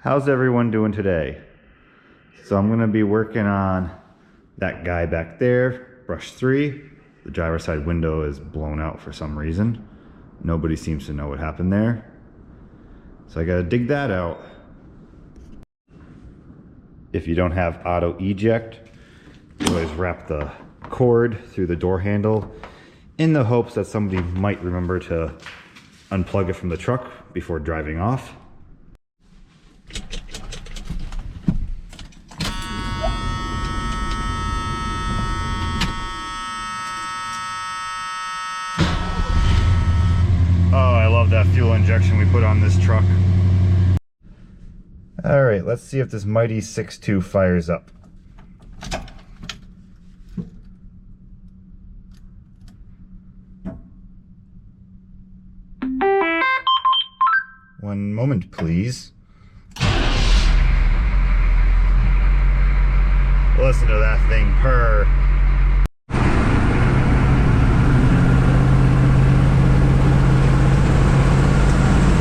How's everyone doing today? So I'm gonna be working on that guy back there, brush 3. The driver's side window is blown out for some reason. Nobody seems to know what happened there. So I gotta dig that out. If you don't have auto eject, you always wrap the cord through the door handle in the hopes that somebody might remember to unplug it from the truck before driving off. Oh, I love that fuel injection we put on this truck. All right, let's see if this mighty 6.2 fires up. One moment, please. Listen to that thing purr.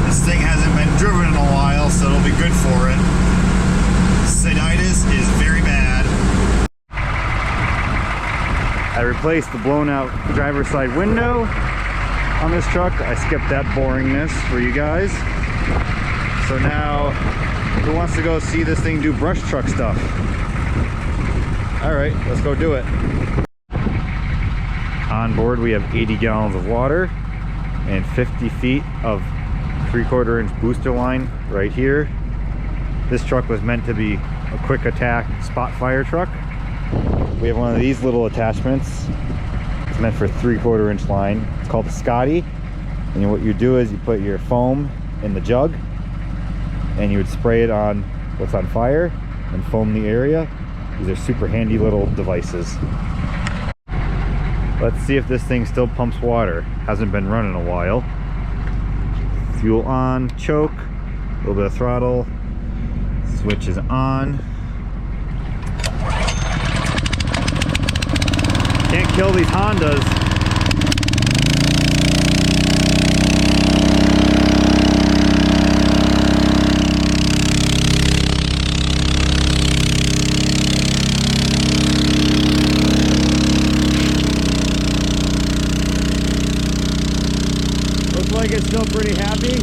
This thing hasn't been driven in a while, so it'll be good for it. Sinitis is very bad. I replaced the blown out driver's side window on this truck. I skipped that boringness for you guys. So now, who wants to go see this thing do brush truck stuff? All right, let's go do it. On board we have 80 gallons of water and 50 feet of 3/4 inch booster line right here. This truck was meant to be a quick attack spot fire truck. We have one of these little attachments. It's meant for 3/4 inch line. It's called the Scotty. And what you do is you put your foam in the jug and you would spray it on what's on fire and foam the area. These are super handy little devices. Let's see if this thing still pumps water. Hasn't been running a while. Fuel on, choke, a little bit of throttle. Switch is on. Can't kill these Hondas. Looks like it's still pretty happy.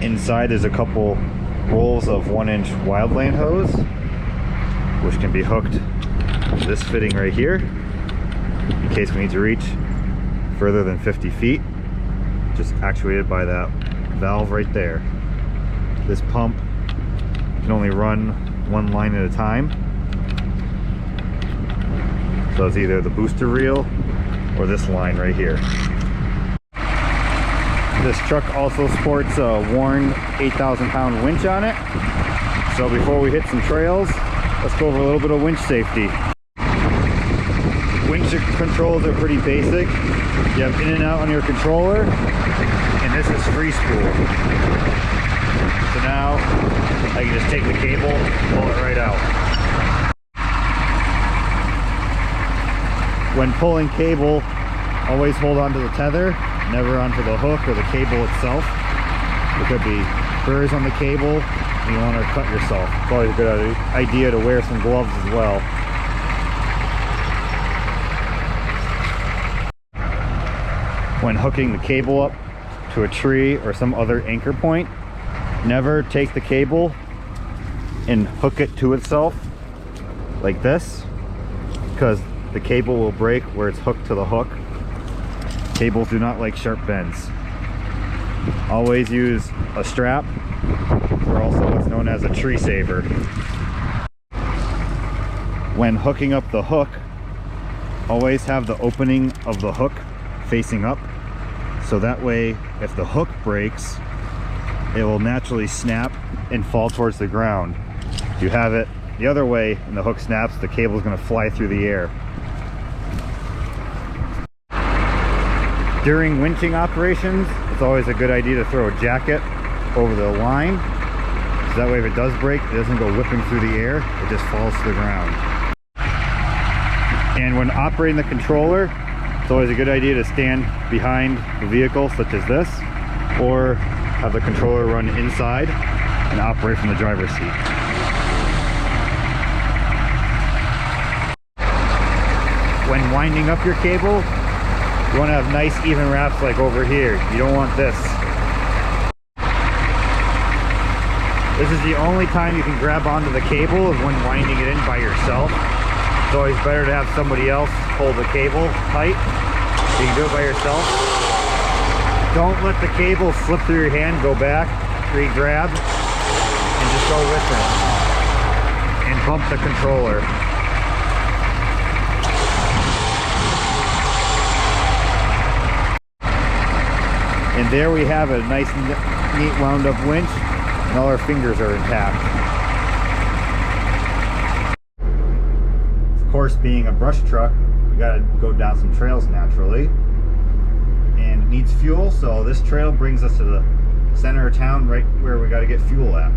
Inside there's a couple rolls of 1-inch wildland hose, which can be hooked to this fitting right here in case we need to reach further than 50 feet. Just actuated by that valve right there. This pump can only run one line at a time, so it's either the booster reel or this line right here. This truck also sports a worn 8,000-pound winch on it. So before we hit some trails, let's go over a little bit of winch safety. Winch controls are pretty basic. You have in and out on your controller, and this is free spool. So now I can just take the cable, pull it right out. When pulling cable, always hold on to the tether, never onto the hook or the cable itself. There could be burrs on the cable and you want to cut yourself. It's always a good idea to wear some gloves as well. When hooking the cable up to a tree or some other anchor point, never take the cable and hook it to itself like this, because the cable will break where it's hooked to the hook. Cables do not like sharp bends. Always use a strap, or also what's known as a tree saver. When hooking up the hook, always have the opening of the hook facing up, so that way if the hook breaks, it will naturally snap and fall towards the ground. If you have it the other way and the hook snaps, the cable is going to fly through the air. During winching operations, it's always a good idea to throw a jacket over the line. So that way if it does break, it doesn't go whipping through the air, it just falls to the ground. And when operating the controller, it's always a good idea to stand behind the vehicle such as this, or have the controller run inside and operate from the driver's seat. When winding up your cable, you want to have nice even wraps like over here. You don't want this. This is the only time you can grab onto the cable is when winding it in by yourself. It's always better to have somebody else hold the cable tight. You can do it by yourself. Don't let the cable slip through your hand, go back, re-grab, and just go with it. And bump the controller. And there we have a nice, neat wound up winch, and all our fingers are intact. Of course, being a brush truck, we gotta go down some trails naturally. And it needs fuel, so this trail brings us to the center of town, right where we gotta get fuel at.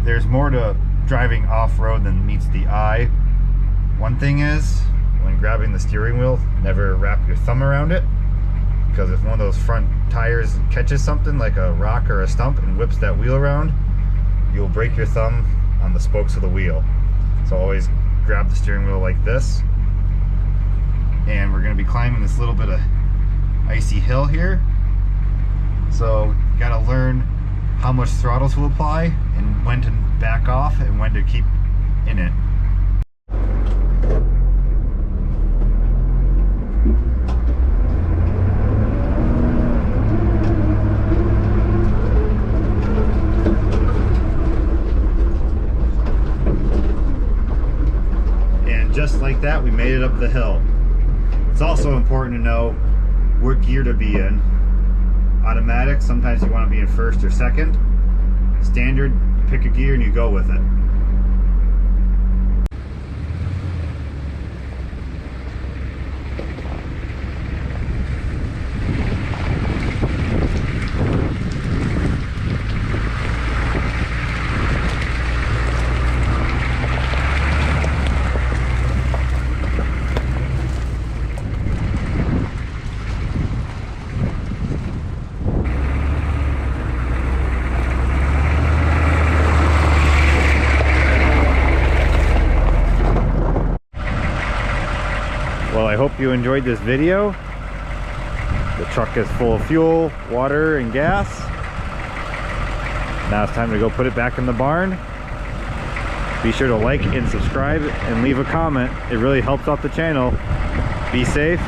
There's more to driving off-road than meets the eye. One thing is, when grabbing the steering wheel, never wrap your thumb around it, because if one of those front tires catches something like a rock or a stump and whips that wheel around, you'll break your thumb on the spokes of the wheel. So always grab the steering wheel like this. And we're going to be climbing this little bit of icy hill here, so you got to learn how much throttle to apply and when to back off and when to keep in it. And just like that, we made it up the hill. It's also important to know what gear to be in. Automatic, sometimes you want to be in first or second. Standard, pick a gear and you go with it. Well, I hope you enjoyed this video. The truck is full of fuel, water, and gas. Now it's time to go put it back in the barn. Be sure to like and subscribe and leave a comment. It really helps out the channel. Be safe.